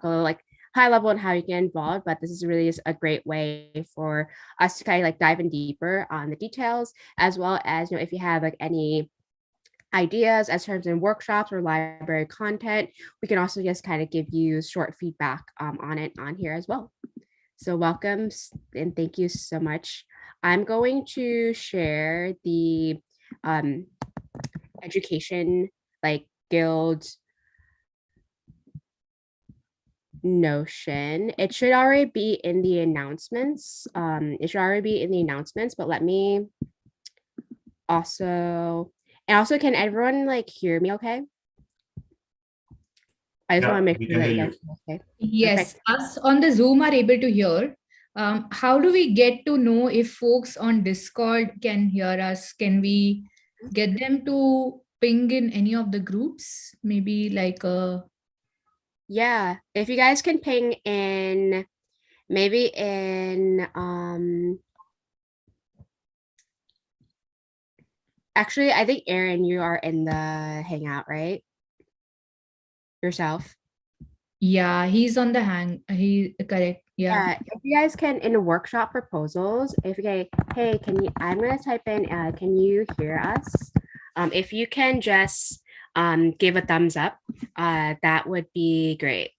a little like high level on how you get involved, but this is really just a great way for us to kind of like dive in deeper on the details, as well as, if you have like any ideas as terms in workshops or library content, we can also just kind of give you short feedback on it on here as well. So welcome and thank you so much. I'm going to share the education guild Notion. It should already be in the announcements. But let me also, can everyone hear me okay? I just want to make sure that you guys okay. Yes, us on the Zoom are able to hear. How do we get to know if folks on Discord can hear us? Can we get them to ping in any of the groups? Maybe like a... Yeah, if you guys can ping in, maybe in actually, I think Aaron, you are in the Hangout, right? Yourself. Yeah, he's on the correct. Yeah. If you guys can, in the workshop proposals, hey, can you, I'm gonna type in, can you hear us? If you can just give a thumbs up, that would be great.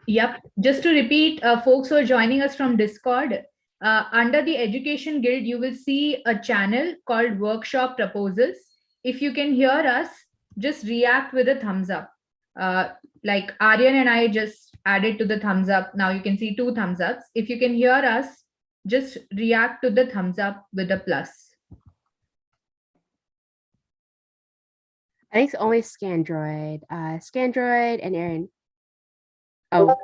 Yep. Just to repeat, folks who are joining us from Discord, under the Education Guild, you will see a channel called Workshop Proposals. If you can hear us, just react with a thumbs up. Like Aryan and I just added to the thumbs up. Now you can see 2 thumbs ups. If you can hear us, just react to the thumbs up with a plus. I think it's only Scandroid. Scandroid and Aaron. Oh,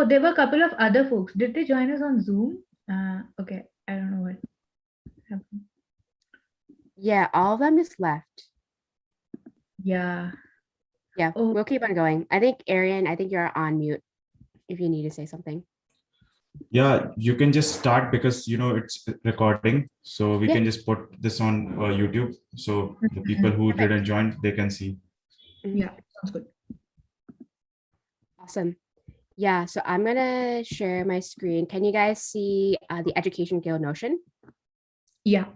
there were a couple of other folks. Did they join us on Zoom? Okay, I don't know what happened. Yeah, all of them just left. Yeah. Yeah, we'll keep on going. I think Aaron, you're on mute if you need to say something. Yeah, you can just start because it's recording, so we can just put this on YouTube, so the people who didn't join, they can see. Yeah, sounds good. Awesome. Yeah, so I'm gonna share my screen. Can you guys see the Education Guild Notion? Yeah.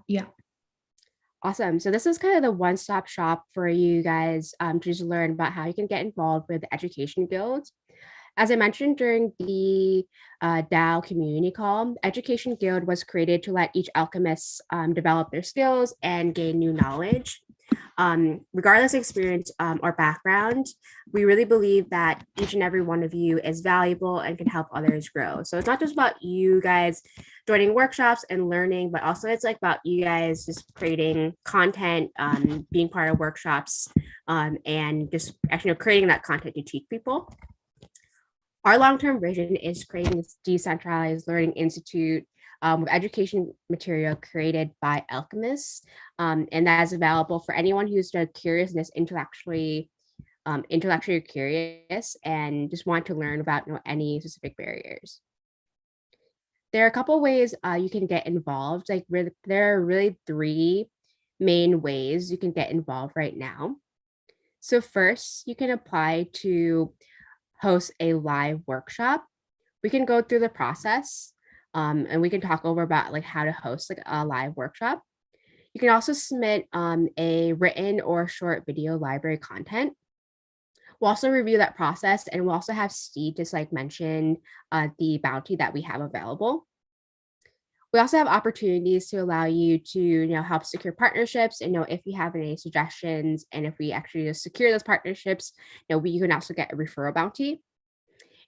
Awesome. So this is kind of the one-stop shop for you guys to just learn about how you can get involved with the Education Guild. As I mentioned during the DAO community call, Education Guild was created to let each alchemist develop their skills and gain new knowledge. Regardless of experience or background, we really believe that each and every one of you is valuable and can help others grow. So it's not just about you guys joining workshops and learning, but also it's about you guys just creating content, being part of workshops, and just actually creating that content to teach people. Our long-term vision is creating this decentralized learning institute with education material created by alchemists, and that is available for anyone who's curious and is intellectually curious and just want to learn about any specific barriers. There are a couple ways you can get involved. There are really 3 main ways you can get involved right now. So first, you can apply to host a live workshop. We can go through the process and we can talk over about how to host a live workshop. You can also submit a written or short video library content. We'll also review that process, and we'll also have Steve just mention the bounty that we have available. We also have opportunities to allow you to help secure partnerships, and if you have any suggestions, and if we actually just secure those partnerships, you can also get a referral bounty.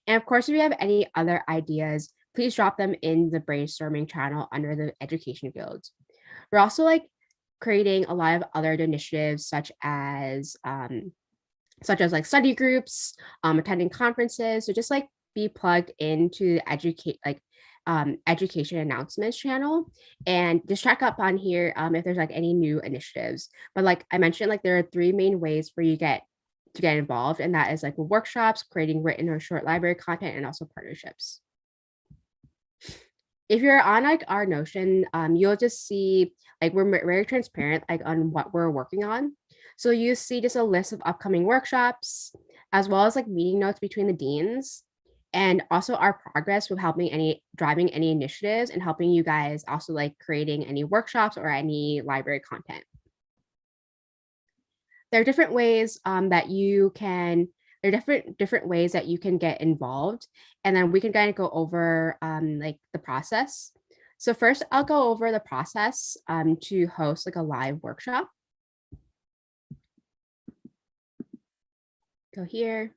And of course, if you have any other ideas, please drop them in the brainstorming channel under the Education Guild. We're also creating a lot of other initiatives such as study groups, attending conferences. So just be plugged into education announcements channel and just check up on here if there's any new initiatives. But like I mentioned, there are 3 main ways for you to get involved, and that is workshops, creating written or short library content, and also partnerships. If you're on our Notion, you'll just see we're very transparent on what we're working on. So you see just a list of upcoming workshops, as well as like meeting notes between the deans, and also our progress with driving any initiatives and helping you guys also like creating any workshops or any library content. There are different ways that you can, there are different ways that you can get involved, and then we can kind of go over like the process. So first I'll go over the process to host like a live workshop. Go here.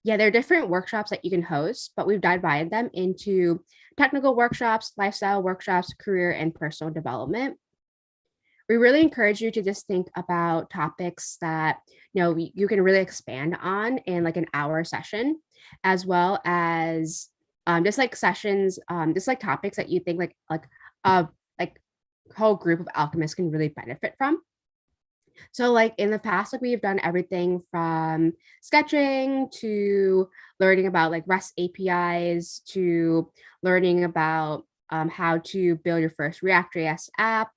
Yeah, there are different workshops that you can host, but we've divided them into technical workshops, lifestyle workshops, career and personal development. We really encourage you to just think about topics that you can really expand on in like an hour session, as well as just like sessions, just like topics that you think like a whole group of alchemists can really benefit from. So like in the past, like we've done everything from sketching to learning about like REST APIs to learning about how to build your first React.js app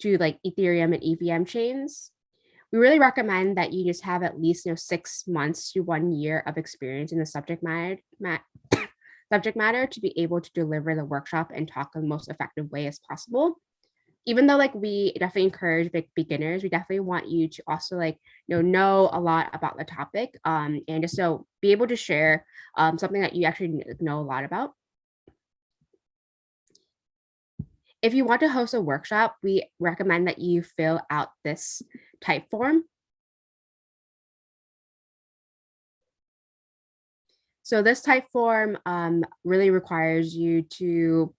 to like Ethereum and EVM chains. We really recommend that you just have at least 6 months to 1 year of experience in the subject matter to be able to deliver the workshop and talk in the most effective way as possible. Even though like we definitely encourage beginners, we definitely want you to also like know a lot about the topic and just be able to share something that you actually know a lot about. If you want to host a workshop, we recommend that you fill out this type form. So this type form really requires you to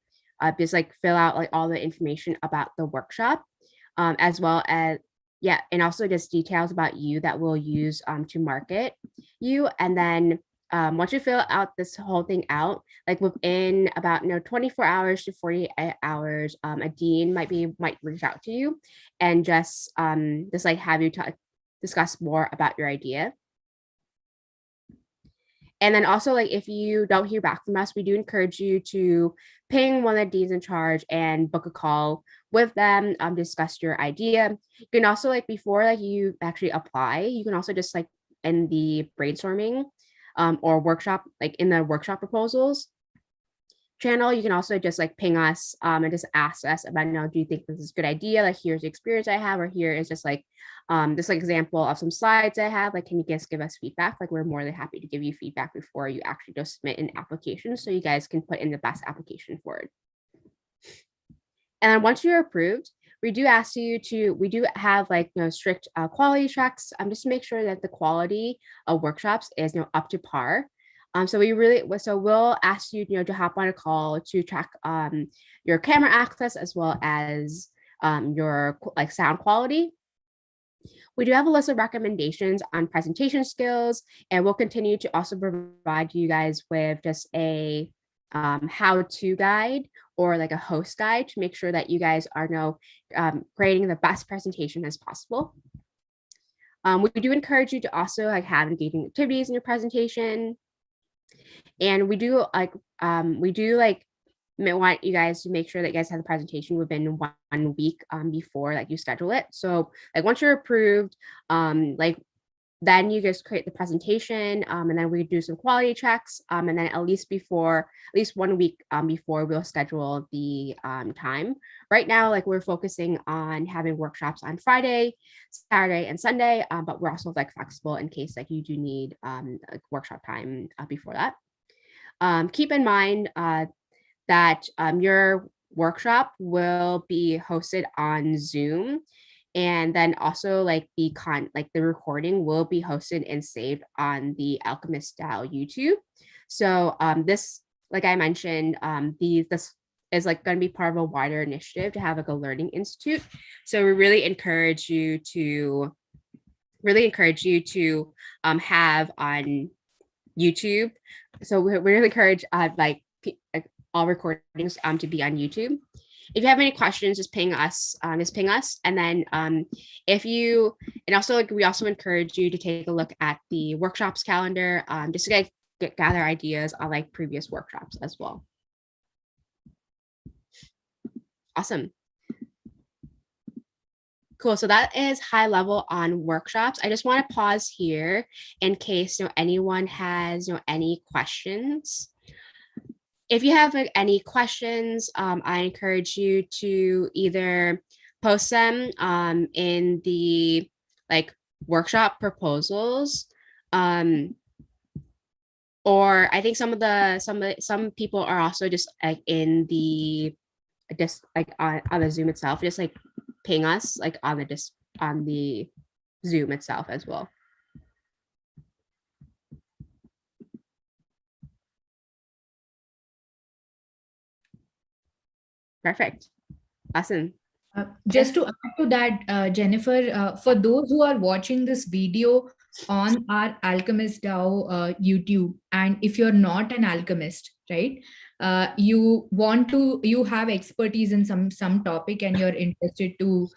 just like fill out like all the information about the workshop, as well as and also just details about you that we'll use to market you. And then once you fill out this whole thing out, like within about 24 hours to 48 hours, a dean might reach out to you and just like have you discuss more about your idea. And then also, like, if you don't hear back from us, we do encourage you to ping one of the deans in charge and book a call with them, discuss your idea. You can also, like, before like you actually apply, you can also just like in the brainstorming or workshop, like in the workshop proposals channel, you can also just like ping us and just ask us about, do you think this is a good idea? Like, here's the experience I have, or here is just like example of some slides I have. Like, can you guys give us feedback? Like, we're more than happy to give you feedback before you actually just submit an application, so you guys can put in the best application for it. And then once you're approved, we do ask you to, we do have like strict quality checks just to make sure that the quality of workshops is up to par. So we'll ask you, to hop on a call to track your camera access as well as your like sound quality. We do have a list of recommendations on presentation skills, and we'll continue to also provide you guys with just a how-to guide or like a host guide to make sure that you guys are creating the best presentation as possible. We do encourage you to also like have engaging activities in your presentation. And we do want you guys to make sure that you guys have the presentation within 1 week before like you schedule it. So like once you're approved, then you just create the presentation and then we do some quality checks and then at least 1 week before we'll schedule the time. Right now, like we're focusing on having workshops on Friday, Saturday, and Sunday, but we're also like flexible in case like you do need like workshop time before that. Keep in mind that your workshop will be hosted on Zoom, and then also like the recording will be hosted and saved on the AlchemistDAO YouTube. So this, like I mentioned, this is like going to be part of a wider initiative to have like a learning institute. So we really encourage you to have on YouTube. So we really encourage like all recordings to be on YouTube. If you have any questions, just ping us. And then we also encourage you to take a look at the workshops calendar just to gather ideas on like previous workshops as well. Awesome. Cool. So that is high level on workshops. I just want to pause here in case anyone has any questions. If you have any questions, I encourage you to either post them in the workshop proposals, or I think some people are also just in the on the Zoom itself, just ping us on the Zoom itself as well. Perfect. Awesome. Just to add to that, Jennifer, for those who are watching this video on our AlchemistDAO YouTube, and if you're not an alchemist, right, you have expertise in some topic and you're interested to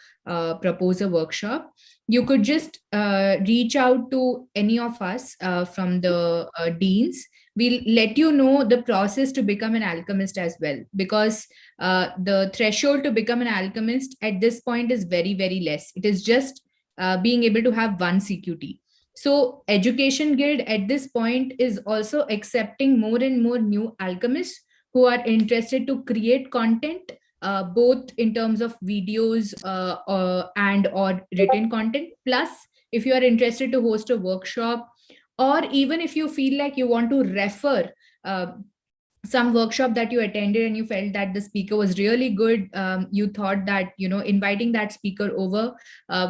propose a workshop, you could just reach out to any of us from the deans. We'll let you know the process to become an alchemist as well, because the threshold to become an alchemist at this point is very, very less. It is just being able to have one CQT. So Education Guild at this point is also accepting more and more new alchemists who are interested to create content, both in terms of videos and or written content. Plus, if you are interested to host a workshop, or even if you feel like you want to refer some workshop that you attended and you felt that the speaker was really good, you thought that inviting that speaker over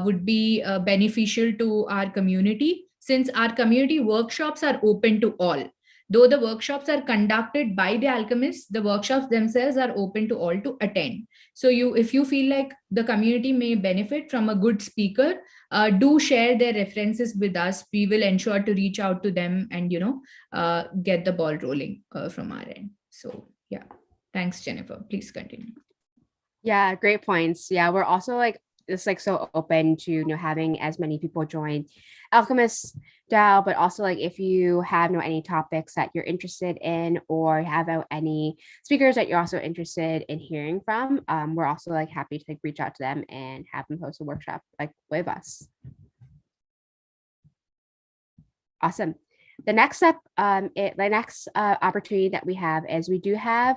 would be beneficial to our community, since our community workshops are open to all. Though the workshops are conducted by the alchemists, the workshops themselves are open to all to attend. So if you feel like the community may benefit from a good speaker, do share their references with us. We will ensure to reach out to them and get the ball rolling from our end. So yeah, thanks, Jennifer. Please continue. Yeah, great points. Yeah, we're also so open to having as many people join AlchemistDAO, but also if you have any topics that you're interested in, or have any speakers that you're also interested in hearing from, we're also happy to reach out to them and have them host a workshop with us. Awesome. The next step, the next opportunity that we have is we do have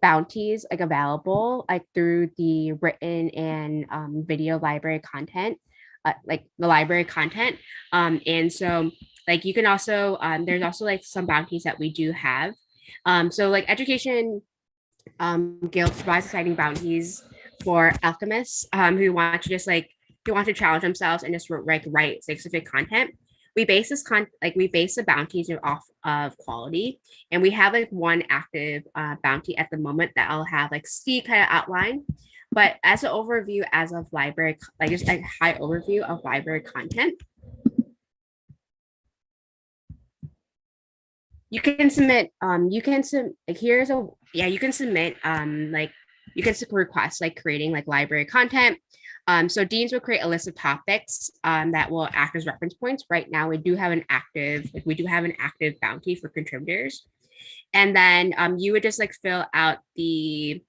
bounties available through the written and video library content, the library content, and so you can also there's also some bounties that we do have. So Education Guild provides exciting bounties for alchemists who want to just who want to challenge themselves and just write specific content. We base the bounties off of quality, and we have one active bounty at the moment that I'll have Steve kind of outline. But as an overview, as of library, just a high overview of library content, you can submit. You can submit you can request creating library content. So deans will create a list of topics that will act as reference points. Right now, we do have an active bounty for contributors, and then you would just fill out the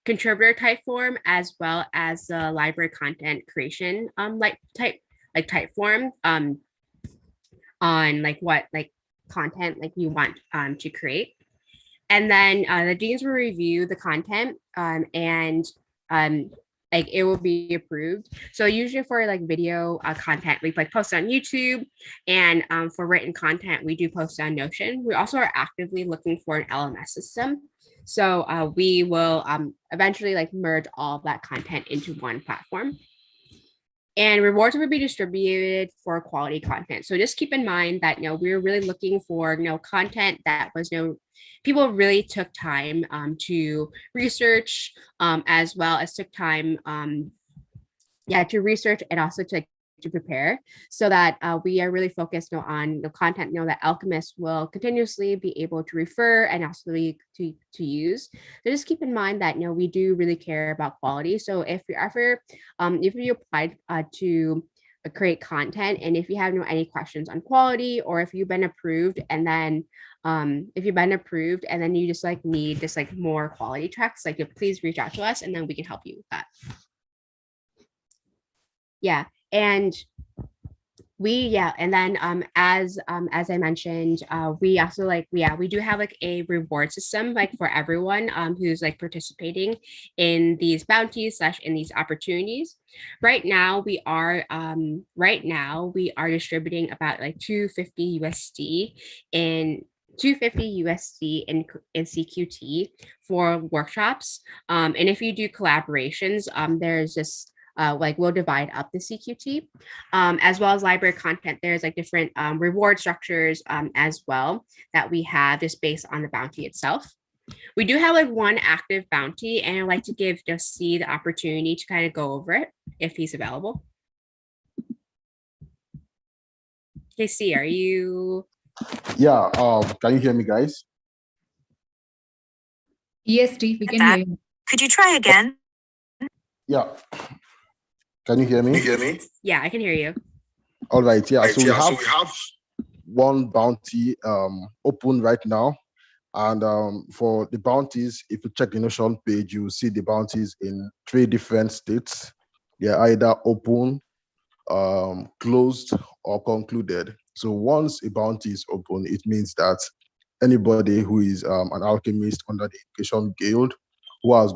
contributor type form, as well as the library content creation type form on what content you want to create. And then the deans will review the content and it will be approved. So usually for video content, we post on YouTube, and for written content, we do post on Notion. We also are actively looking for an LMS system. So we will eventually merge all of that content into one platform. And rewards will be distributed for quality content. So just keep in mind that we're really looking for content that was people really took time to research, as well as took time to research and also to prepare, so that we are really focused on the content that alchemists will continuously be able to refer and also to use. So just keep in mind that we do really care about quality. So if you applied to create content, and if you have any questions on quality, or if you've been approved and then you just need more quality checks, please reach out to us and then we can help you with that. Yeah, and and then as I mentioned, we also we do have like a reward system like for everyone who's like participating in these bounties slash in these opportunities. Right now we are distributing about like 250 USD in 250 USD in CQT for workshops. And if you do collaborations, there's just like we'll divide up the CQT, as well as library content. There's like different reward structures as well that we have just based on the bounty itself. We do have like one active bounty, and I'd like to give Josie the opportunity to kind of go over it if he's available. Casey, are you? Yeah, can you hear me, guys? Yes, Steve, we can hear you. Could you try again? Yeah. Can you hear me? Yeah, I can hear you. All right. Yeah. So we have one bounty open right now. And for the bounties, if you check the Notion page, you see the bounties in 3 different states. They're either open, closed, or concluded. So once a bounty is open, it means that anybody who is an alchemist under the Education Guild, who has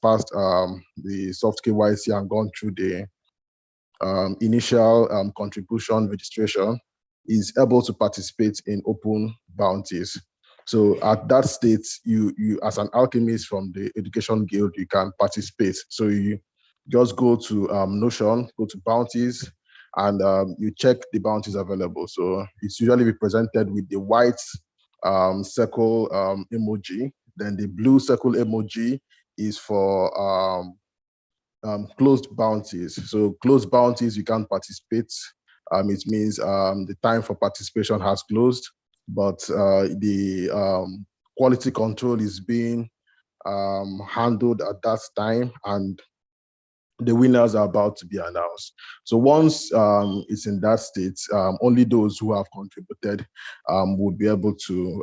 passed the soft KYC and gone through the initial contribution registration, is able to participate in open bounties. So at that state, you as an alchemist from the Education Guild, you can participate. So you just go to Notion, go to bounties, and you check the bounties available. So it's usually represented with the white circle emoji. Then the blue circle emoji is for closed bounties. So closed bounties, you can't participate. It means the time for participation has closed, but the quality control is being handled at that time, and the winners are about to be announced. So once it's in that state, only those who have contributed will be able to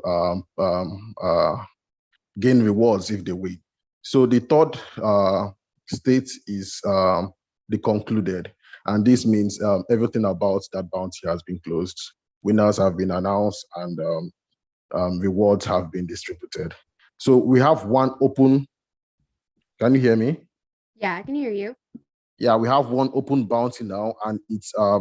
gain rewards if they win. So the third state is the concluded. And this means everything about that bounty has been closed. Winners have been announced, and rewards have been distributed. So we have one open. Can you hear me? Yeah, I can hear you. Yeah, we have one open bounty now, and it's a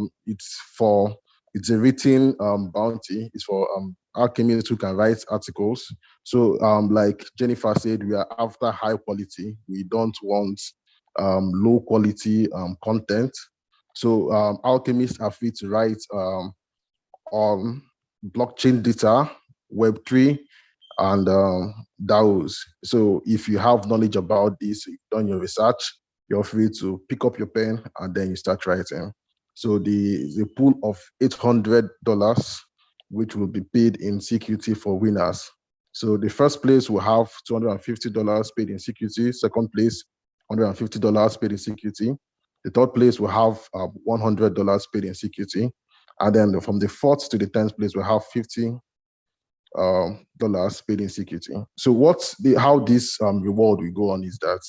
written bounty. It's for alchemists who can write articles. So like Jennifer said, we are after high quality. We don't want low quality content. So alchemists are free to write on blockchain data, Web3, and DAOs. So if you have knowledge about this, you've done your research, you're free to pick up your pen and then you start writing. So the pool of $800, which will be paid in CQT for winners. So the first place will have $250 paid in CQT. Second place, $150 paid in CQT. The third place will have $100 paid in CQT. And then from the 4th to the 10th place, we'll have $50 paid in CQT. So how this reward will go on is that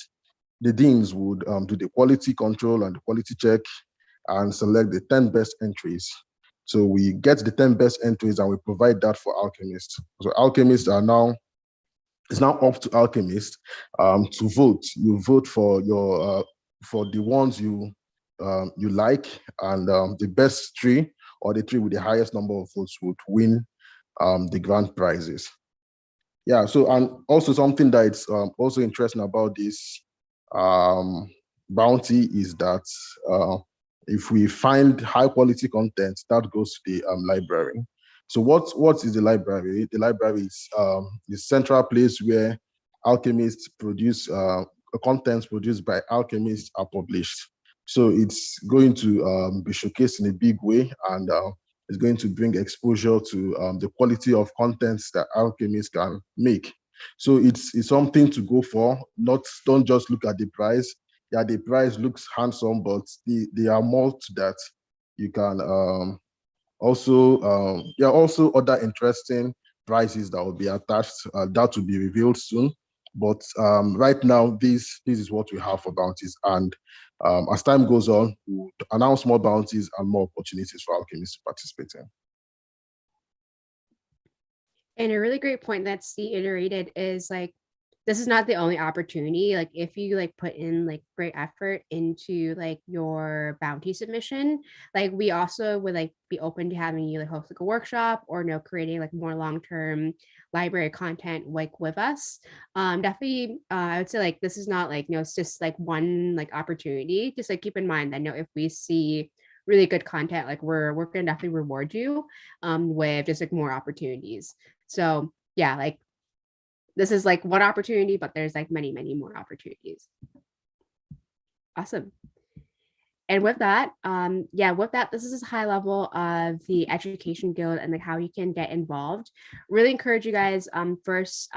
the deans would do the quality control and the quality check and select the 10 best entries. So we get the 10 best entries and we provide that for alchemists. So alchemists it's now up to alchemists to vote. You vote for for the ones you like, and the best 3 or the 3 with the highest number of votes would win the grand prizes. Yeah, so and also something that's also interesting about this bounty is that if we find high quality content, that goes to the library. So what is the library? The library is the central place where alchemists produce contents produced by alchemists are published. So it's going to be showcased in a big way, and it's going to bring exposure to the quality of contents that alchemists can make. So it's something to go for. Don't just look at the price. Yeah, the price looks handsome, but there are more to that. You can also other interesting prices that will be attached. That will be revealed soon. But right now, this is what we have for bounties. And as time goes on, we'll announce more bounties and more opportunities for alchemists to participate in. And a really great point that Steve iterated is like, this is not the only opportunity. Like if you like put in like great effort into like your bounty submission, like we also would like be open to having you like host like a workshop or creating like more long-term library content like with us. Definitely I would say like this is not like it's just like one like opportunity. Just like keep in mind that if we see really good content, like we're gonna definitely reward you with just like more opportunities. So yeah, like this is like one opportunity, but there's like many, many more opportunities. Awesome. And with that, this is a high level of the Education Guild and like how you can get involved. Really encourage you guys first,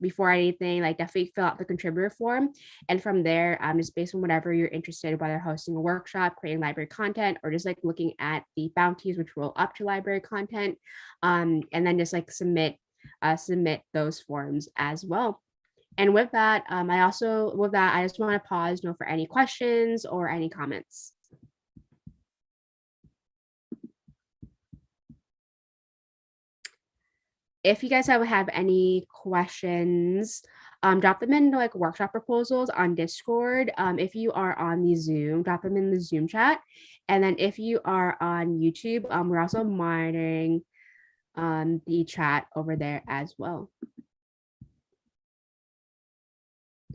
before anything, like definitely fill out the contributor form. And from there, just based on whatever you're interested in, whether hosting a workshop, creating library content, or just like looking at the bounties which roll up to library content, and then just like submit those forms as well. And with that, I just want to pause, for any questions or any comments. If you guys have any questions, drop them in like workshop proposals on Discord. If you are on the Zoom, drop them in the Zoom chat. And then if you are on YouTube, we're also monitoring the chat over there as well.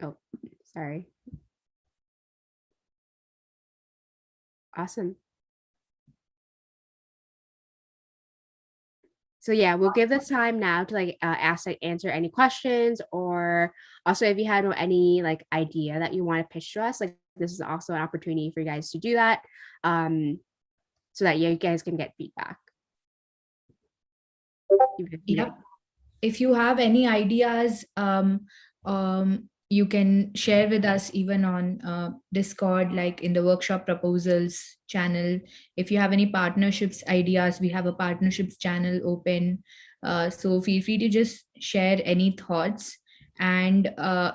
Oh, sorry. Awesome. So yeah, we'll give this time now to like answer any questions, or also if you had any like idea that you want to pitch to us, like this is also an opportunity for you guys to do that, so that you guys can get feedback. Yeah. If you have any ideas, you can share with us even on Discord, like in the workshop proposals channel. If you have any partnerships ideas, we have a partnerships channel open. So feel free to just share any thoughts. And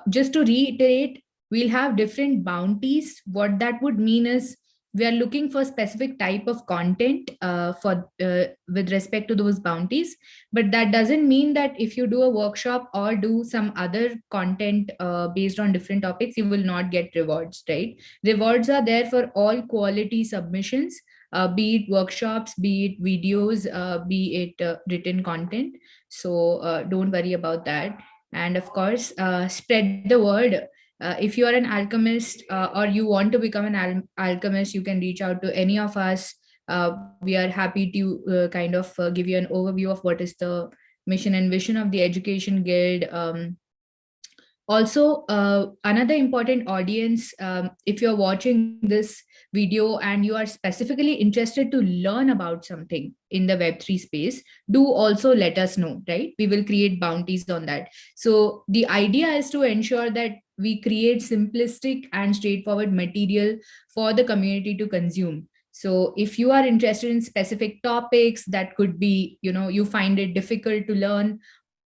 just to reiterate, we'll have different bounties. What that would mean is we are looking for specific type of content with respect to those bounties, but that doesn't mean that if you do a workshop or do some other content based on different topics, you will not get rewards, right? Rewards are there for all quality submissions, be it workshops, be it videos, be it written content. So don't worry about that. And of course, spread the word. If you are an alchemist or you want to become an alchemist, you can reach out to any of us. We are happy to kind of give you an overview of what is the mission and vision of the Education Guild. Also, another important audience, if you're watching this video and you are specifically interested to learn about something in the Web3 space, do also let us know, right? We will create bounties on that. So the idea is to ensure that we create simplistic and straightforward material for the community to consume. So if you are interested in specific topics that could be, you find it difficult to learn,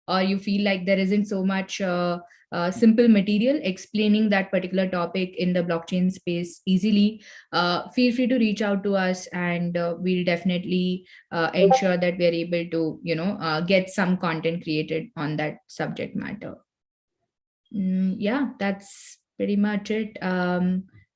or you feel like there isn't so much simple material explaining that particular topic in the blockchain space easily, feel free to reach out to us, and we'll definitely ensure that we're able to get some content created on that subject matter. Yeah, that's pretty much it.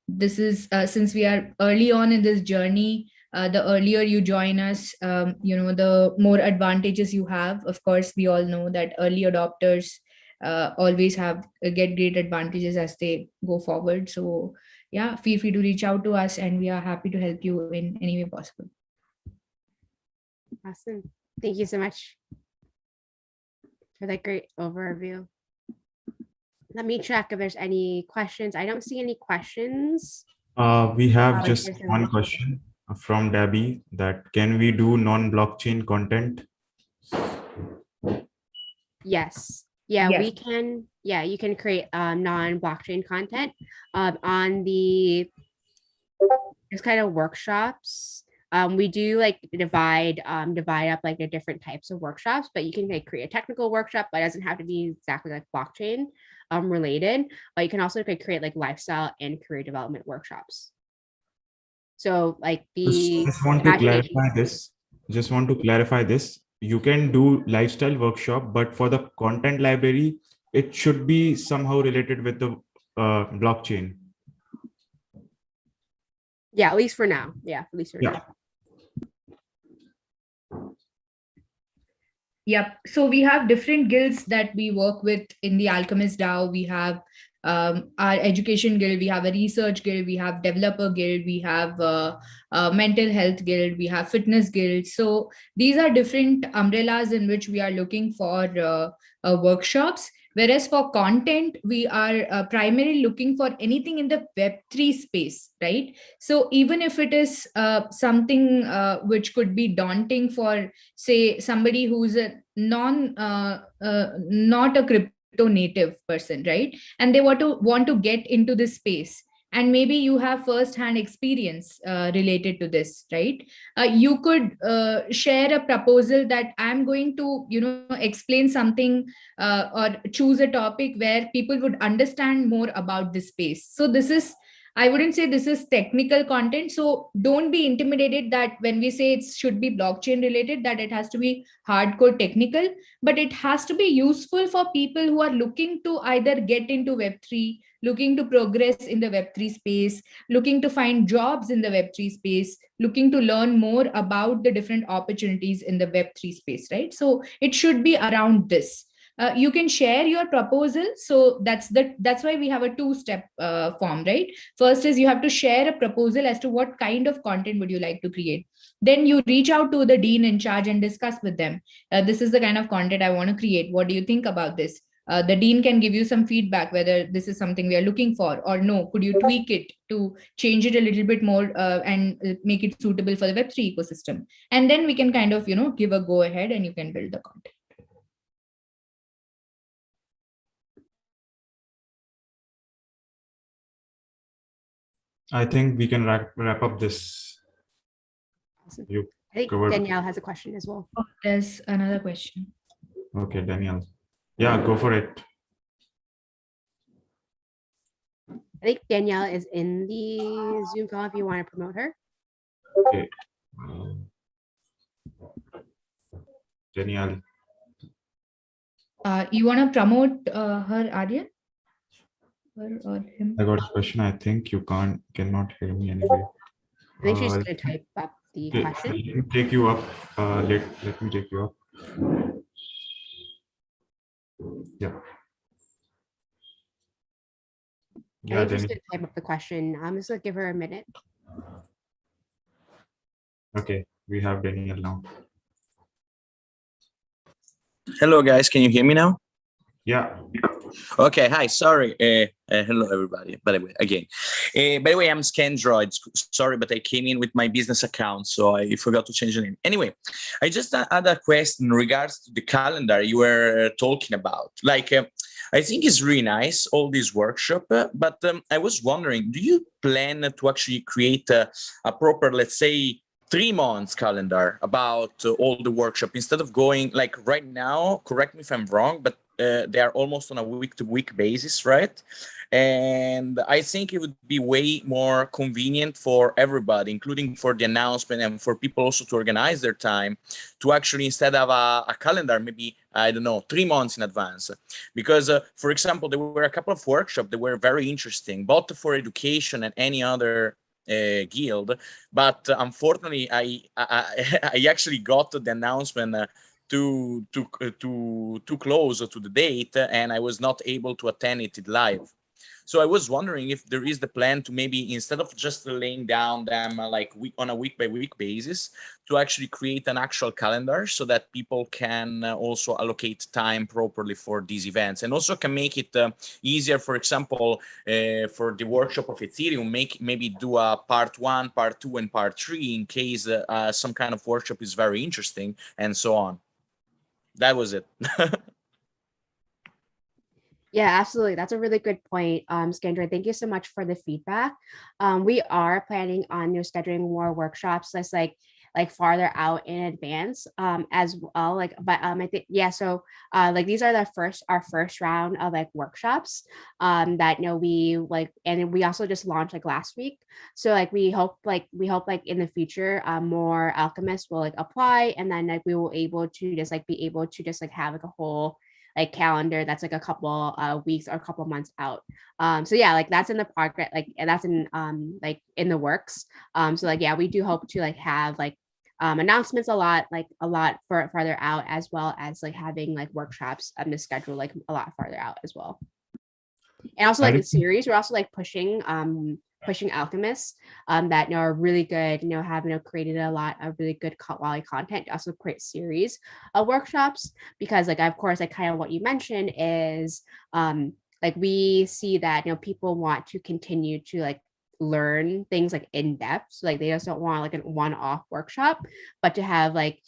This is since we are early on in this journey, the earlier you join us, the more advantages you have. Of course, we all know that early adopters always get great advantages as they go forward. So yeah, feel free to reach out to us, and we are happy to help you in any way possible. Awesome. Thank you so much for that great overview. Let me check if there's any questions. I don't see any questions. We have just one question from Debbie, that can we do non-blockchain content? Yes. Yeah, we can. Yeah, you can create non-blockchain content on the there's kind of workshops. We do like divide up like the different types of workshops, but you can like create a technical workshop, but it doesn't have to be exactly like blockchain related. But you can also create like lifestyle and career development workshops. So like Just, the just want to imagination. clarify this. Just want to clarify this. You can do lifestyle workshop, but for the content library, it should be somehow related with the blockchain. Yeah, at least for now. Yeah, at least for Yeah. now. Yep. So we have different guilds that we work with in the Alchemist DAO. We have our education guild, we have a research guild, we have developer guild, we have a mental health guild, we have fitness guild. So these are different umbrellas in which we are looking for workshops. Whereas for content, we are primarily looking for anything in the Web3 space, right? So even if it is something which could be daunting for, say, somebody who's a not a crypto native person, right, and they want to get into this space, and maybe you have first hand experience related to this, right, you could share a proposal that I'm going to explain something or choose a topic where people would understand more about this space. So this is, I wouldn't say this is technical content. So don't be intimidated that when we say it should be blockchain related, that it has to be hardcore technical, but it has to be useful for people who are looking to either get into Web3, looking to progress in the Web3 space, looking to find jobs in the Web3 space, looking to learn more about the different opportunities in the Web3 space, right? So it should be around this. You can share your proposal. So that's why we have a two-step form, right? First is you have to share a proposal as to what kind of content would you like to create. Then you reach out to the dean in charge and discuss with them. This is the kind of content I want to create. What do you think about this? The dean can give you some feedback whether this is something we are looking for or no. Could you tweak it to change it a little bit more and make it suitable for the Web3 ecosystem? And then we can kind of, give a go ahead and you can build the content. I think we can wrap up this. Awesome. You I think covered. Danielle has a question as well. Oh, there's another question. Okay, Danielle. Yeah, go for it. I think Danielle is in the Zoom call if you want to promote her. Okay. Danielle. You want to promote her, Aryan? Her or him? I got a question. I think you cannot hear me anyway. I think she's going to type up the Okay, question. let me take you up. Let me take you up. Yeah. I think she's going to type up the question. I'm just going to give her a minute. Okay, we have Danielle now. Hello, guys. Can you hear me now? Yeah. Okay. Hi. Sorry. Hello, everybody. By the way, again. By the way, I'm Scandroid. Sorry, but I came in with my business account, so I forgot to change the name. Anyway, I just had a question in regards to the calendar you were talking about. Like, I think it's really nice, all this workshop, but I was wondering, do you plan to actually create a proper, let's say, 3 months calendar about all the workshop instead of going like right now? Correct me if I'm wrong, but they are almost on a week-to-week basis, right? And I think it would be way more convenient for everybody, including for the announcement and for people also to organize their time, to actually, instead of a calendar, maybe, I don't know, 3 months in advance. Because, for example, there were a couple of workshops that were very interesting, both for education and any other guild, but unfortunately I actually got the announcement too close to the date, and I was not able to attend it live. So I was wondering if there is the plan to maybe, instead of just laying down them like on a week by week basis, to actually create an actual calendar so that people can also allocate time properly for these events, and also can make it easier, for example, for the workshop of Ethereum, maybe do a part 1, part 2, and part 3 in case some kind of workshop is very interesting, and so on. That was it. Yeah, absolutely. That's a really good point, Skandra. Thank you so much for the feedback. We are planning on scheduling more workshops. That's like like farther out in advance as well. Like, but I think, yeah, so like these are our first round of like workshops that we like, and we also just launched like last week. So like we hope like in the future more alchemists will like apply, and then like we will be able to just like have like a whole like calendar that's like a couple weeks or a couple months out. So yeah, like that's in the progress, like that's in like in the works. So like yeah, we do hope to like have like announcements a lot farther out, as well as like having like workshops to schedule like a lot farther out as well. And also like the series, we're also like pushing alchemists that are really good, have created a lot of really good quality content to also create series of workshops, because like of course like kind of what you mentioned is like we see that people want to continue to like learn things like in depth. So like they just don't want like a one-off workshop, but to have like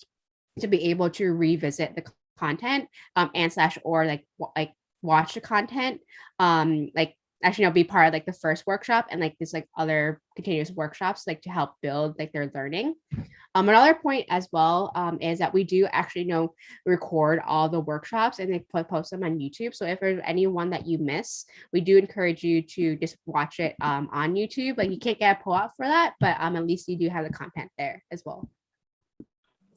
to be able to revisit the content and or like watch the content like actually be part of like the first workshop and like this like other continuous workshops like to help build like their learning. Another point as well is that we do actually record all the workshops and they post them on YouTube. So if there's any one that you miss, we do encourage you to just watch it on YouTube. Like you can't get a pull-out for that, but at least you do have the content there as well.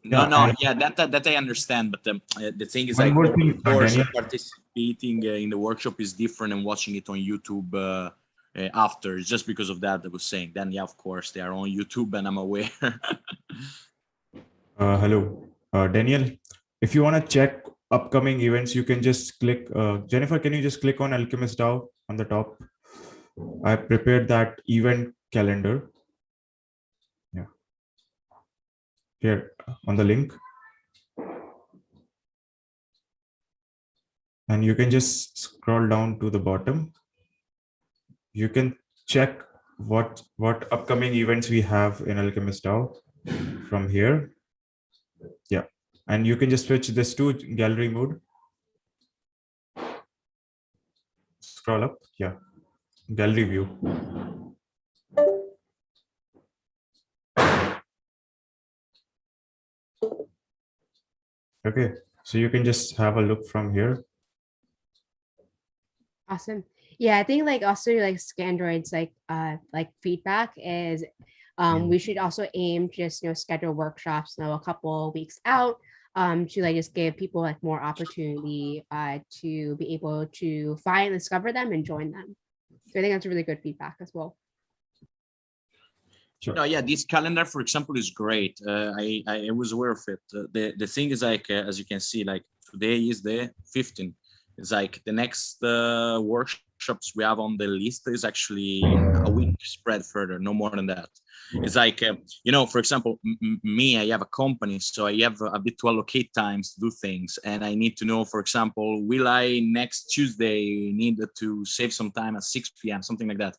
No, that I understand, but the thing is, like, of course, participating in the workshop is different and watching it on YouTube after. It's just because of that I was saying. Then, yeah, of course, they are on YouTube, and I'm aware. Hello, Daniel. If you want to check upcoming events, you can just click. Jennifer, can you just click on AlchemistDAO on the top? I prepared that event calendar. Yeah. Here on the link. And you can just scroll down to the bottom. You can check what upcoming events we have in AlchemistDAO from here. Yeah. And you can just switch this to gallery mode. Scroll up. Yeah. Gallery view. Okay. So you can just have a look from here. Awesome. Yeah, I think like also like Scandroid's like feedback is we should also aim just schedule workshops a couple of weeks out to like just give people like more opportunity to be able to find and discover them and join them. So I think that's a really good feedback as well. Sure. No, yeah, this calendar, for example, is great. I was aware of it. The thing is, like, as you can see, like today is the 15th. It's like the next workshops we have on the list is actually a week spread further, no more than that. It's like, for example, me, I have a company, so I have a bit to allocate times to do things. And I need to know, for example, will I next Tuesday need to save some time at 6 p.m., something like that.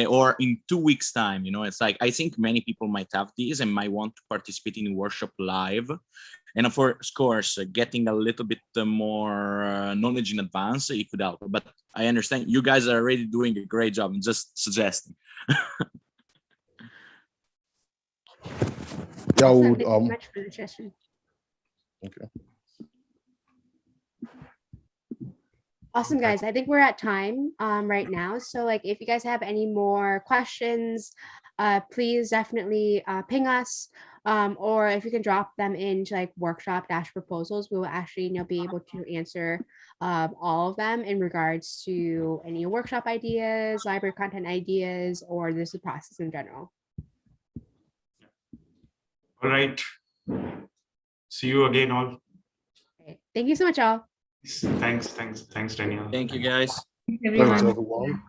Or in 2 weeks time, it's like, I think many people might have these and might want to participate in the workshop live. And of course, getting a little bit more knowledge in advance, it could help. But I understand you guys are already doing a great job. I'm just suggesting. Yeah, Awesome. Thank you so much for the suggestion. Okay. Awesome, guys. I think we're at time right now. So like if you guys have any more questions, please definitely ping us. Or if you can drop them into like workshop-proposals, we will actually be able to answer all of them in regards to any workshop ideas, library content ideas, or just the process in general. All right. See you again, all. Okay. Thank you so much, all. Thanks, Daniel. Thank you, guys. Everyone. Thanks, everyone.